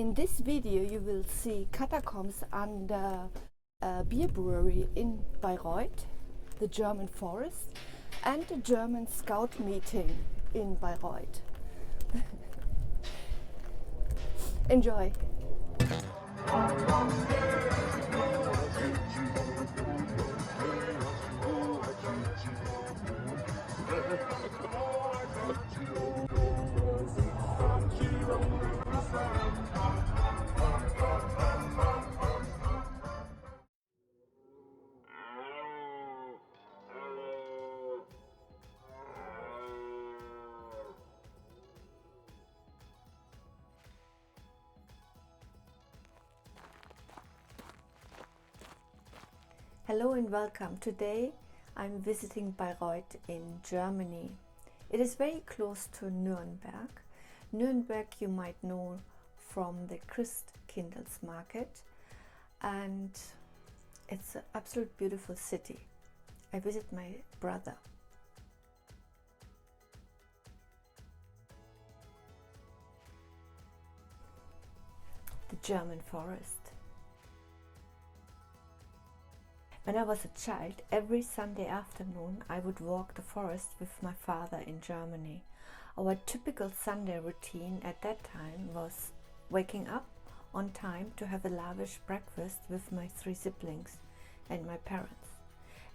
In this video you will see Catacombs under a beer brewery in Bayreuth, the German forest, and a German scout meeting in Bayreuth. Enjoy! Hello and welcome. Today I'm visiting Bayreuth in Germany. It is very close to Nürnberg. Nürnberg you might know from the Christkindlesmarkt, and it's an absolute beautiful city. I visit my brother. The German forest. When I was a child, every Sunday afternoon I would walk the forest with my father in Germany. Our typical Sunday routine at that time was waking up on time to have a lavish breakfast with my 3 siblings and my parents.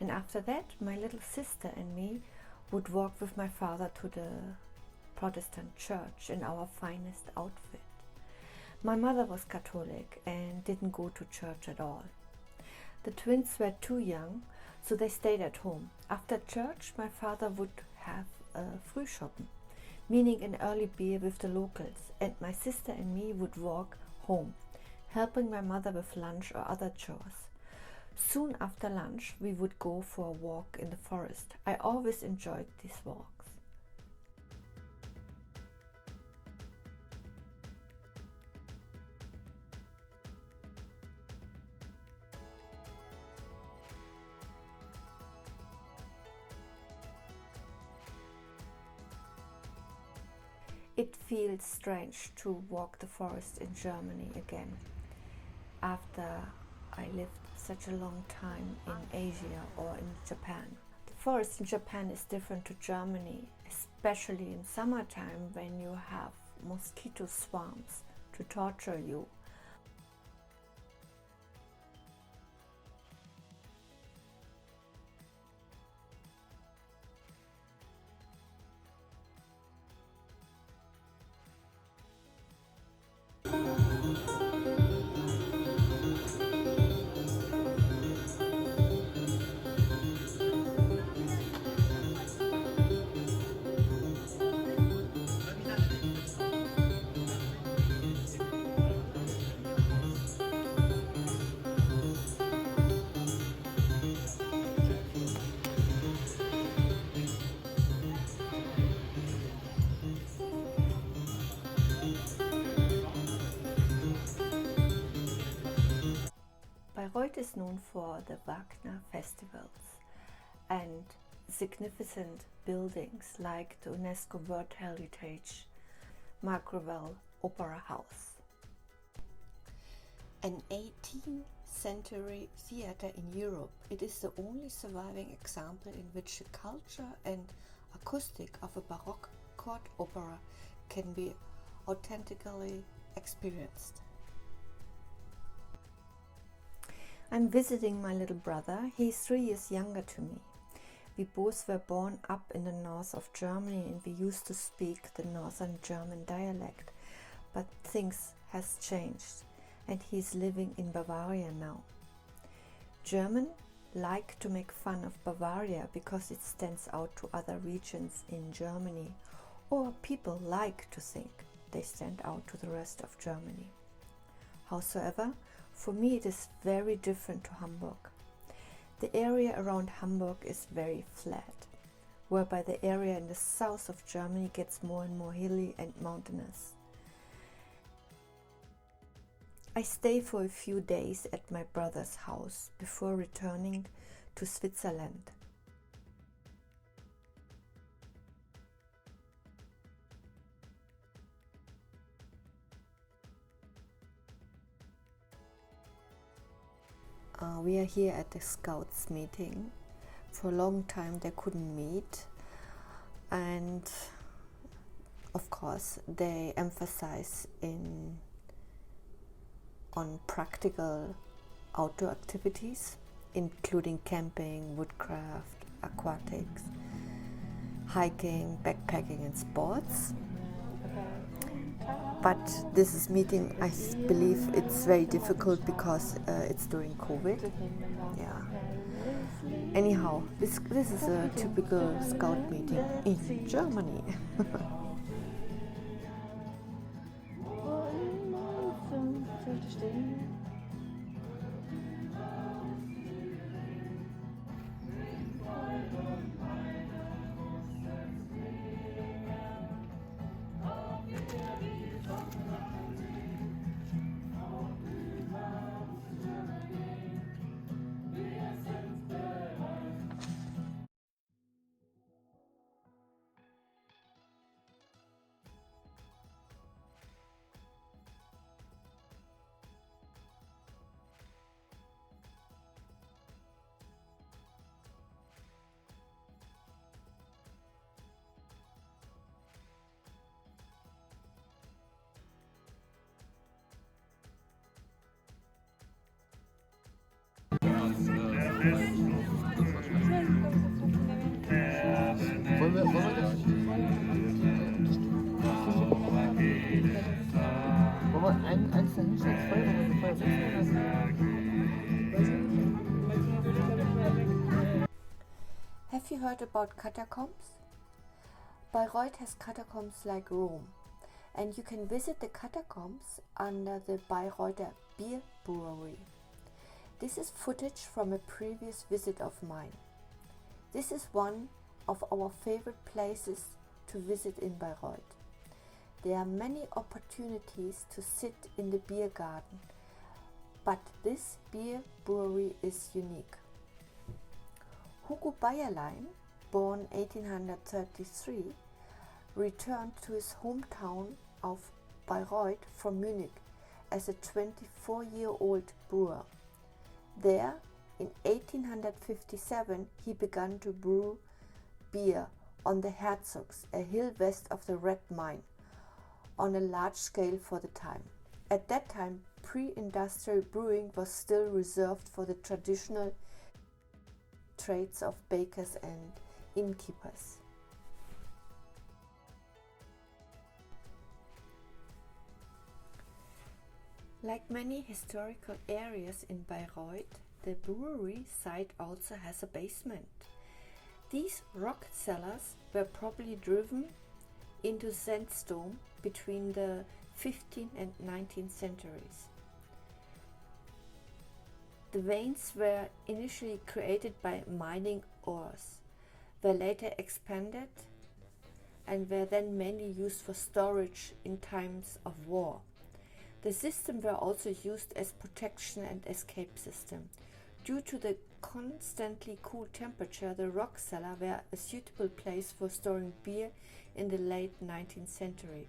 And after that, my little sister and me would walk with my father to the Protestant church in our finest outfit. My mother was Catholic and didn't go to church at all. The twins were too young, so they stayed at home. After church, my father would have a Frühschoppen, meaning an early beer with the locals, and my sister and me would walk home, helping my mother with lunch or other chores. Soon after lunch, we would go for a walk in the forest. I always enjoyed these walks. It feels strange to walk the forest in Germany again, after I lived such a long time in Asia or in Japan. The forest in Japan is different to Germany, especially in summertime when you have mosquito swarms to torture you. Bayreuth is known for the Wagner festivals and significant buildings like the Unesco World Heritage Margravial Opera House. An 18th century theatre in Europe, it is the only surviving example in which the culture and acoustic of a baroque court opera can be authentically experienced. I'm visiting my little brother. He's 3 years younger to me. We both were born up in the north of Germany and we used to speak the northern German dialect. But things has changed and he's living in Bavaria now. Germans like to make fun of Bavaria because it stands out to other regions in Germany, or people like to think they stand out to the rest of Germany. Howsoever, for me it is very different to Hamburg. The area around Hamburg is very flat, whereby the area in the south of Germany gets more and more hilly and mountainous. I stay for a few days at my brother's house before returning to Switzerland. We are here at the Scouts meeting. For a long time they couldn't meet, and of course they emphasize on practical outdoor activities, including camping, woodcraft, aquatics, hiking, backpacking and sports. But this is meeting, I believe it's very difficult because it's during COVID. Yeah. Anyhow, this is a typical Scout meeting in Germany. Have you heard about Catacombs? Bayreuth has catacombs like Rome, and you can visit the catacombs under the Bayreuth Brewery. This is footage from a previous visit of mine. This is one of our favorite places to visit in Bayreuth. There are many opportunities to sit in the beer garden, but this beer brewery is unique. Hugo Bayerlein, born 1833, returned to his hometown of Bayreuth from Munich as a 24-year-old brewer. There, in 1857, he began to brew beer on the Herzogs, a hill west of the Red Mine, on a large scale for the time. At that time, pre-industrial brewing was still reserved for the traditional trades of bakers and innkeepers. Like many historical areas in Bayreuth, the brewery site also has a basement. These rock cellars were probably driven into sandstone between the 15th and 19th centuries. The veins were initially created by mining ores, were later expanded, and were then mainly used for storage in times of war. The system were also used as protection and escape system. Due to the constantly cool temperature, the rock cellar were a suitable place for storing beer in the late 19th century.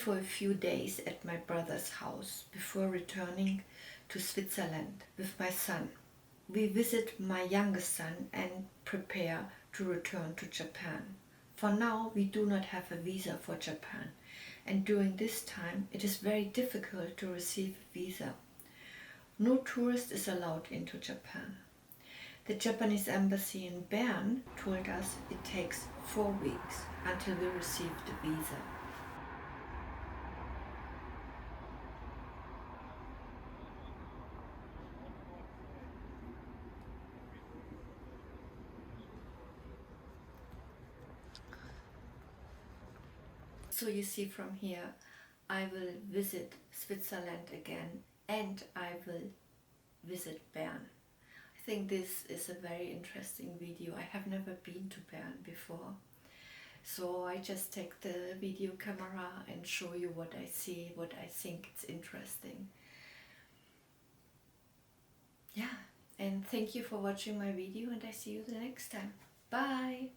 For a few days at my brother's house before returning to Switzerland with my son. We visit my youngest son and prepare to return to Japan. For now, we do not have a visa for Japan, and during this time it is very difficult to receive a visa. No tourist is allowed into Japan. The Japanese embassy in Bern told us it takes 4 weeks until we receive the visa. So you see, from here I will visit Switzerland again, and I will visit Bern. I think this is a very interesting video. I have never been to Bern before, so I just take the video camera and show you what I see, what I think it's interesting. Yeah, and thank you for watching my video, and I see you the next time. Bye!